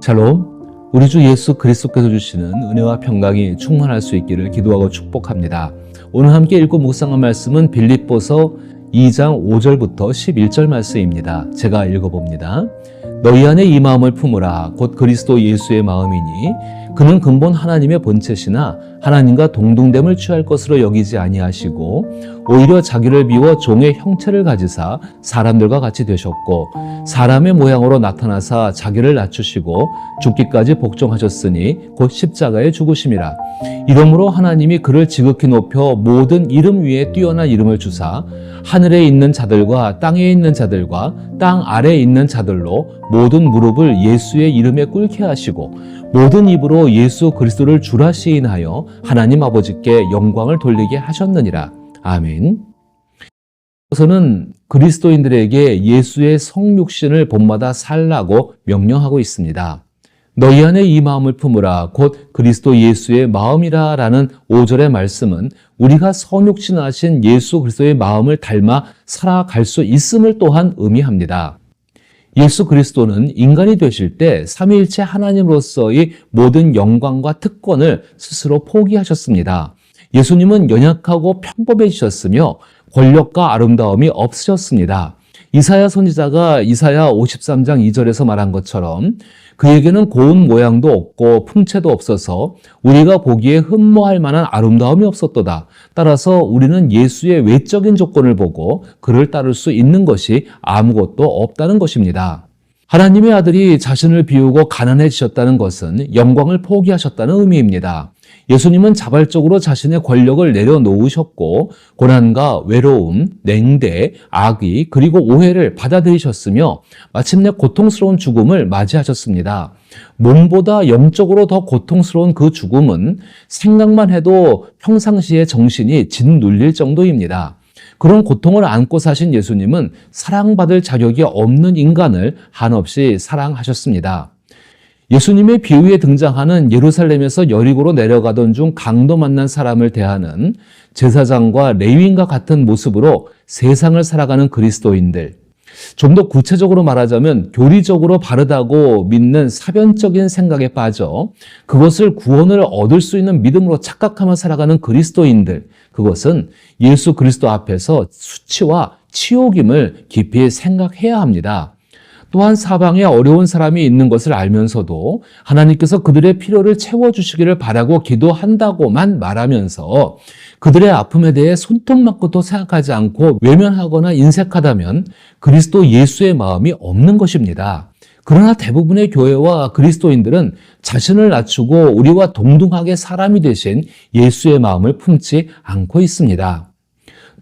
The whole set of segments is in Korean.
샬롬, 우리 주 예수 그리스도께서 주시는 은혜와 평강이 충만할 수 있기를 기도하고 축복합니다. 오늘 함께 읽고 묵상한 말씀은 빌립보서 2장 5절부터 11절 말씀입니다. 제가 읽어봅니다. 너희 안에 이 마음을 품으라. 곧 그리스도 예수의 마음이니 그는 근본 하나님의 본체시나 하나님과 동등됨을 취할 것으로 여기지 아니하시고 오히려 자기를 비워 종의 형체를 가지사 사람들과 같이 되셨고 사람의 모양으로 나타나사 자기를 낮추시고 죽기까지 복종하셨으니 곧 십자가에 죽으심이라. 이러므로 하나님이 그를 지극히 높여 모든 이름 위에 뛰어난 이름을 주사 하늘에 있는 자들과 땅에 있는 자들과 땅 아래에 있는 자들로 모든 무릎을 예수의 이름에 꿇게 하시고 모든 입으로 예수 그리스도를 주라 시인하여 하나님 아버지께 영광을 돌리게 하셨느니라. 아멘. 그래서는 그리스도인들에게 예수의 성육신을 본마다 살라고 명령하고 있습니다. 너희 안에 이 마음을 품으라. 곧 그리스도 예수의 마음이라 라는 5절의 말씀은 우리가 성육신하신 예수 그리스도의 마음을 닮아 살아갈 수 있음을 또한 의미합니다. 예수 그리스도는 인간이 되실 때 삼위일체 하나님으로서의 모든 영광과 특권을 스스로 포기하셨습니다. 예수님은 연약하고 평범해지셨으며 권력과 아름다움이 없으셨습니다. 이사야 선지자가 이사야 53장 2절에서 말한 것처럼 그에게는 고운 모양도 없고 풍채도 없어서 우리가 보기에 흠모할 만한 아름다움이 없었도다. 따라서 우리는 예수의 외적인 조건을 보고 그를 따를 수 있는 것이 아무것도 없다는 것입니다. 하나님의 아들이 자신을 비우고 가난해지셨다는 것은 영광을 포기하셨다는 의미입니다. 예수님은 자발적으로 자신의 권력을 내려놓으셨고 고난과 외로움, 냉대, 악의 그리고 오해를 받아들이셨으며 마침내 고통스러운 죽음을 맞이하셨습니다. 몸보다 영적으로 더 고통스러운 그 죽음은 생각만 해도 평상시의 정신이 짓눌릴 정도입니다. 그런 고통을 안고 사신 예수님은 사랑받을 자격이 없는 인간을 한없이 사랑하셨습니다. 예수님의 비유에 등장하는 예루살렘에서 여리고로 내려가던 중 강도 만난 사람을 대하는 제사장과 레위인과 같은 모습으로 세상을 살아가는 그리스도인들, 좀 더 구체적으로 말하자면 교리적으로 바르다고 믿는 사변적인 생각에 빠져 그것을 구원을 얻을 수 있는 믿음으로 착각하며 살아가는 그리스도인들, 그것은 예수 그리스도 앞에서 수치와 치욕임을 깊이 생각해야 합니다. 또한 사방에 어려운 사람이 있는 것을 알면서도 하나님께서 그들의 필요를 채워주시기를 바라고 기도한다고만 말하면서 그들의 아픔에 대해 손톱만큼도 생각하지 않고 외면하거나 인색하다면 그리스도 예수의 마음이 없는 것입니다. 그러나 대부분의 교회와 그리스도인들은 자신을 낮추고 우리와 동등하게 사람이 되신 예수의 마음을 품지 않고 있습니다.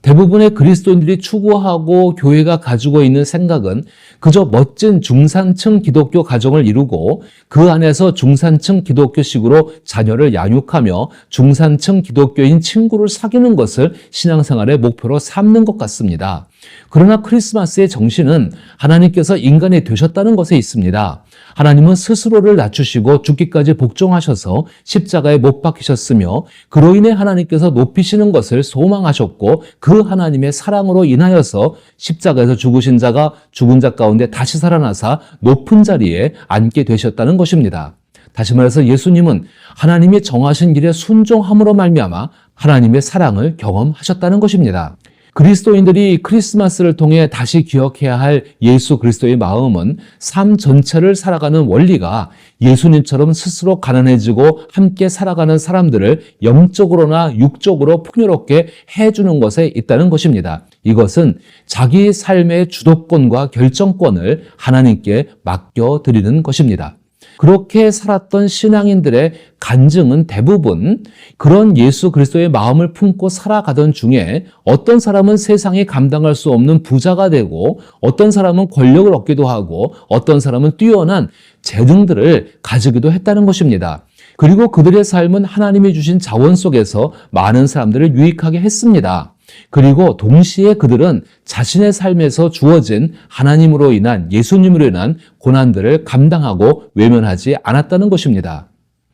대부분의 그리스도인들이 추구하고 교회가 가지고 있는 생각은 그저 멋진 중산층 기독교 가정을 이루고 그 안에서 중산층 기독교식으로 자녀를 양육하며 중산층 기독교인 친구를 사귀는 것을 신앙생활의 목표로 삼는 것 같습니다. 그러나 크리스마스의 정신은 하나님께서 인간이 되셨다는 것에 있습니다. 하나님은 스스로를 낮추시고 죽기까지 복종하셔서 십자가에 못 박히셨으며 그로 인해 하나님께서 높이시는 것을 소망하셨고 그 하나님의 사랑으로 인하여서 십자가에서 죽으신 자가 죽은 자 가운데 다시 살아나사 높은 자리에 앉게 되셨다는 것입니다. 다시 말해서 예수님은 하나님이 정하신 길에 순종함으로 말미암아 하나님의 사랑을 경험하셨다는 것입니다. 그리스도인들이 크리스마스를 통해 다시 기억해야 할 예수 그리스도의 마음은 삶 전체를 살아가는 원리가 예수님처럼 스스로 가난해지고 함께 살아가는 사람들을 영적으로나 육적으로 풍요롭게 해주는 것에 있다는 것입니다. 이것은 자기 삶의 주도권과 결정권을 하나님께 맡겨드리는 것입니다. 그렇게 살았던 신앙인들의 간증은 대부분 그런 예수 그리스도의 마음을 품고 살아가던 중에 어떤 사람은 세상이 감당할 수 없는 부자가 되고 어떤 사람은 권력을 얻기도 하고 어떤 사람은 뛰어난 재능들을 가지기도 했다는 것입니다. 그리고 그들의 삶은 하나님이 주신 자원 속에서 많은 사람들을 유익하게 했습니다. 그리고 동시에 그들은 자신의 삶에서 주어진 하나님으로 인한 예수님으로 인한 고난들을 감당하고 외면하지 않았다는 것입니다.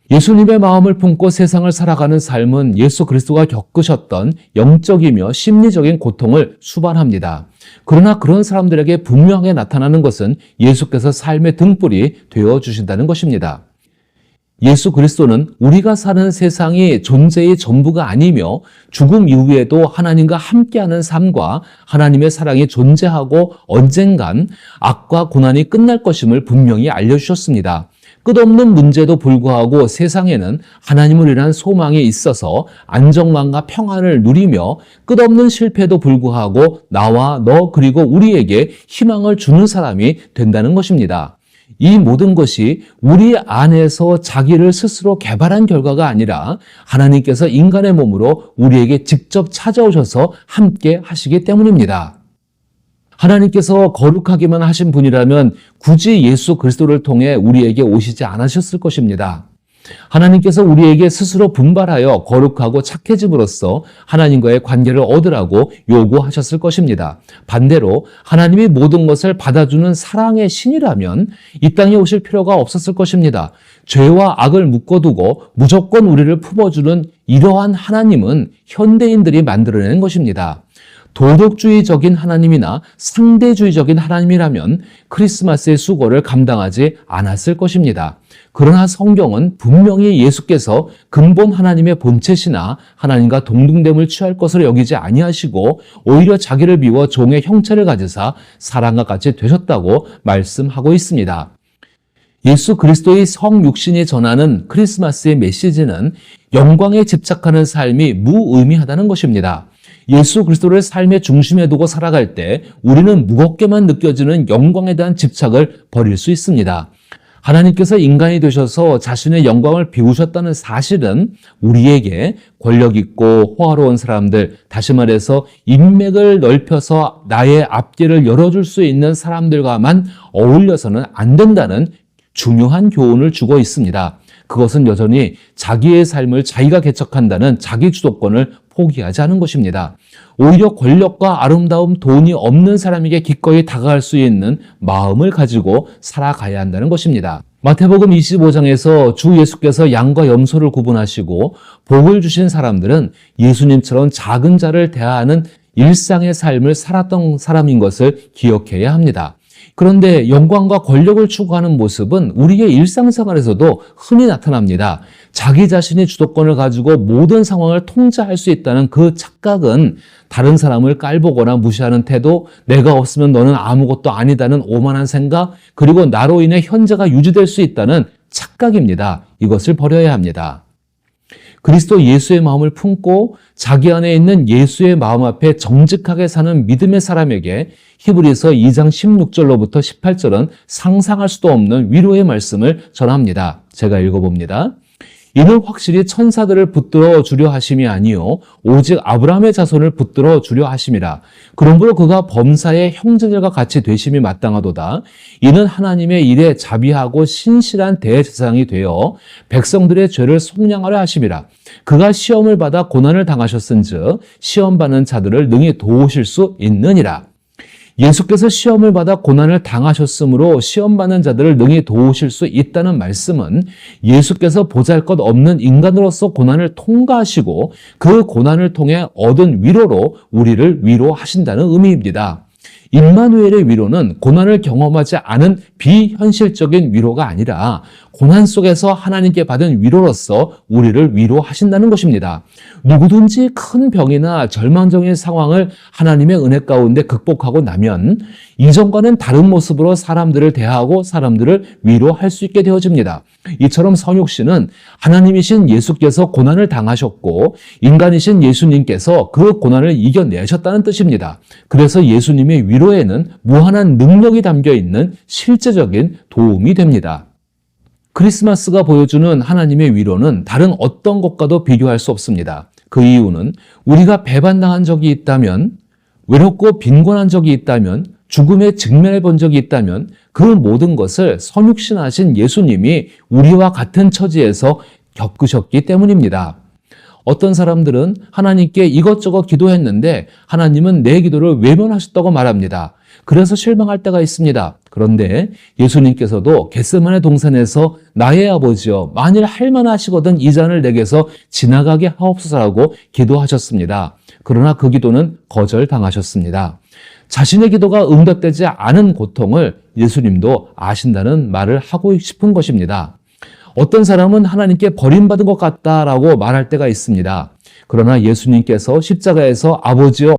예수님의 마음을 품고 세상을 살아가는 삶은 예수 그리스도가 겪으셨던 영적이며 심리적인 고통을 수반합니다. 그러나 그런 사람들에게 분명하게 나타나는 것은 예수께서 삶의 등불이 되어주신다는 것입니다. 예수 그리스도는 우리가 사는 세상이 존재의 전부가 아니며 죽음 이후에도 하나님과 함께하는 삶과 하나님의 사랑이 존재하고 언젠간 악과 고난이 끝날 것임을 분명히 알려주셨습니다. 끝없는 문제도 불구하고 세상에는 하나님을 위한 소망이 있어서 안정감과 평안을 누리며 끝없는 실패도 불구하고 나와 너 그리고 우리에게 희망을 주는 사람이 된다는 것입니다. 이 모든 것이 우리 안에서 자기를 스스로 개발한 결과가 아니라 하나님께서 인간의 몸으로 우리에게 직접 찾아오셔서 함께 하시기 때문입니다. 하나님께서 거룩하기만 하신 분이라면 굳이 예수 그리스도를 통해 우리에게 오시지 않으셨을 것입니다. 하나님께서 우리에게 스스로 분발하여 거룩하고 착해짐으로써 하나님과의 관계를 얻으라고 요구하셨을 것입니다. 반대로 하나님이 모든 것을 받아주는 사랑의 신이라면 이 땅에 오실 필요가 없었을 것입니다. 죄와 악을 묶어두고 무조건 우리를 품어주는 이러한 하나님은 현대인들이 만들어낸 것입니다. 도덕주의적인 하나님이나 상대주의적인 하나님이라면 크리스마스의 수고를 감당하지 않았을 것입니다. 그러나 성경은 분명히 예수께서 근본 하나님의 본체시나 하나님과 동등됨을 취할 것으로 여기지 아니하시고 오히려 자기를 비워 종의 형체를 가지사 사람과 같이 되셨다고 말씀하고 있습니다. 예수 그리스도의 성육신이 전하는 크리스마스의 메시지는 영광에 집착하는 삶이 무의미하다는 것입니다. 예수 그리스도를 삶의 중심에 두고 살아갈 때 우리는 무겁게만 느껴지는 영광에 대한 집착을 버릴 수 있습니다. 하나님께서 인간이 되셔서 자신의 영광을 비우셨다는 사실은 우리에게 권력 있고 호화로운 사람들, 다시 말해서 인맥을 넓혀서 나의 앞길을 열어줄 수 있는 사람들과만 어울려서는 안 된다는 중요한 교훈을 주고 있습니다. 그것은 여전히 자기의 삶을 자기가 개척한다는 자기 주도권을 포기하지 않은 것입니다. 오히려 권력과 아름다움, 돈이 없는 사람에게 기꺼이 다가갈 수 있는 마음을 가지고 살아가야 한다는 것입니다. 마태복음 25장에서 주 예수께서 양과 염소를 구분하시고 복을 주신 사람들은 예수님처럼 작은 자를 대하는 일상의 삶을 살았던 사람인 것을 기억해야 합니다. 그런데 영광과 권력을 추구하는 모습은 우리의 일상생활에서도 흔히 나타납니다. 자기 자신이 주도권을 가지고 모든 상황을 통제할 수 있다는 그 착각은 다른 사람을 깔보거나 무시하는 태도, 내가 없으면 너는 아무것도 아니다는 오만한 생각, 그리고 나로 인해 현재가 유지될 수 있다는 착각입니다. 이것을 버려야 합니다. 그리스도 예수의 마음을 품고 자기 안에 있는 예수의 마음 앞에 정직하게 사는 믿음의 사람에게 히브리서 2장 16절로부터 18절은 상상할 수도 없는 위로의 말씀을 전합니다. 제가 읽어봅니다. 이는 확실히 천사들을 붙들어 주려 하심이 아니요 오직 아브라함의 자손을 붙들어 주려 하심이라. 그러므로 그가 범사의 형제들과 같이 되심이 마땅하도다. 이는 하나님의 일에 자비하고 신실한 대제사장이 되어 백성들의 죄를 속량하려 하심이라. 그가 시험을 받아 고난을 당하셨은즉 시험받는 자들을 능히 도우실 수 있느니라. 예수께서 시험을 받아 고난을 당하셨으므로 시험받는 자들을 능히 도우실 수 있다는 말씀은 예수께서 보잘것없는 인간으로서 고난을 통과하시고 그 고난을 통해 얻은 위로로 우리를 위로하신다는 의미입니다. 임마누엘의 위로는 고난을 경험하지 않은 비현실적인 위로가 아니라 고난 속에서 하나님께 받은 위로로서 우리를 위로하신다는 것입니다. 누구든지 큰 병이나 절망적인 상황을 하나님의 은혜 가운데 극복하고 나면 이전과는 다른 모습으로 사람들을 대하고 사람들을 위로할 수 있게 되어집니다. 이처럼 성육신은 하나님이신 예수께서 고난을 당하셨고 인간이신 예수님께서 그 고난을 이겨내셨다는 뜻입니다. 그래서 예수님의 위로에는 무한한 능력이 담겨 있는 실제적인 도움이 됩니다. 크리스마스가 보여주는 하나님의 위로는 다른 어떤 것과도 비교할 수 없습니다. 그 이유는 우리가 배반당한 적이 있다면, 외롭고 빈곤한 적이 있다면, 죽음에 직면해 본 적이 있다면 그 모든 것을 성육신하신 예수님이 우리와 같은 처지에서 겪으셨기 때문입니다. 어떤 사람들은 하나님께 이것저것 기도했는데 하나님은 내 기도를 외면하셨다고 말합니다. 그래서 실망할 때가 있습니다. 그런데 예수님께서도 겟세마네 동산에서 나의 아버지여 만일 할 만하시거든 이 잔을 내게서 지나가게 하옵소서라고 기도하셨습니다. 그러나 그 기도는 거절당하셨습니다. 자신의 기도가 응답되지 않은 고통을 예수님도 아신다는 말을 하고 싶은 것입니다. 어떤 사람은 하나님께 버림받은 것 같다라고 말할 때가 있습니다. 그러나 예수님께서 십자가에서 아버지여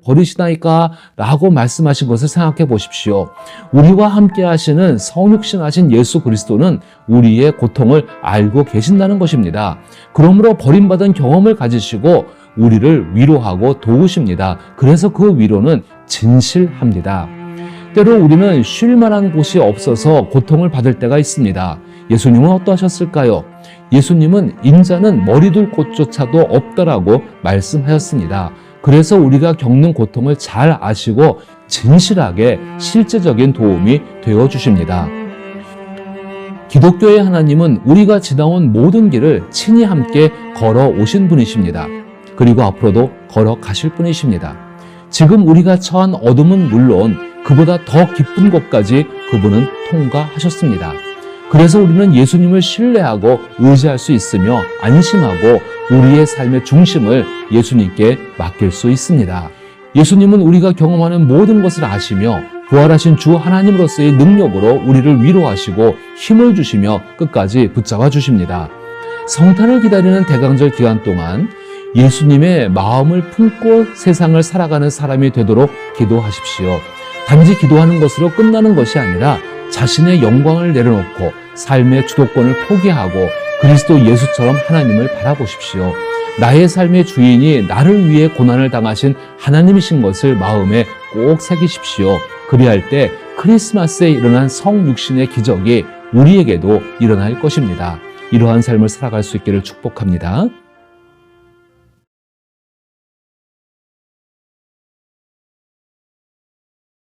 버리시나이까 라고 말씀하신 것을 생각해 보십시오. 우리와 함께 하시는 성육신하신 예수 그리스도는 우리의 고통을 알고 계신다는 것입니다. 그러므로 버림받은 경험을 가지시고 우리를 위로하고 도우십니다. 그래서 그 위로는 진실합니다. 때로 우리는 쉴 만한 곳이 없어서 고통을 받을 때가 있습니다. 예수님은 어떠하셨을까요? 예수님은 인자는 머리둘 곳조차도 없다라고 말씀하셨습니다. 그래서 우리가 겪는 고통을 잘 아시고 진실하게 실제적인 도움이 되어주십니다. 기독교의 하나님은 우리가 지나온 모든 길을 친히 함께 걸어오신 분이십니다. 그리고 앞으로도 걸어가실 분이십니다. 지금 우리가 처한 어둠은 물론 그보다 더 깊은 곳까지 그분은 통과하셨습니다. 그래서 우리는 예수님을 신뢰하고 의지할 수 있으며 안심하고 우리의 삶의 중심을 예수님께 맡길 수 있습니다. 예수님은 우리가 경험하는 모든 것을 아시며 부활하신 주 하나님으로서의 능력으로 우리를 위로하시고 힘을 주시며 끝까지 붙잡아 주십니다. 성탄을 기다리는 대강절 기간 동안 예수님의 마음을 품고 세상을 살아가는 사람이 되도록 기도하십시오. 단지 기도하는 것으로 끝나는 것이 아니라 자신의 영광을 내려놓고 삶의 주도권을 포기하고 그리스도 예수처럼 하나님을 바라보십시오. 나의 삶의 주인이 나를 위해 고난을 당하신 하나님이신 것을 마음에 꼭 새기십시오. 그리할 때 크리스마스에 일어난 성육신의 기적이 우리에게도 일어날 것입니다. 이러한 삶을 살아갈 수 있기를 축복합니다.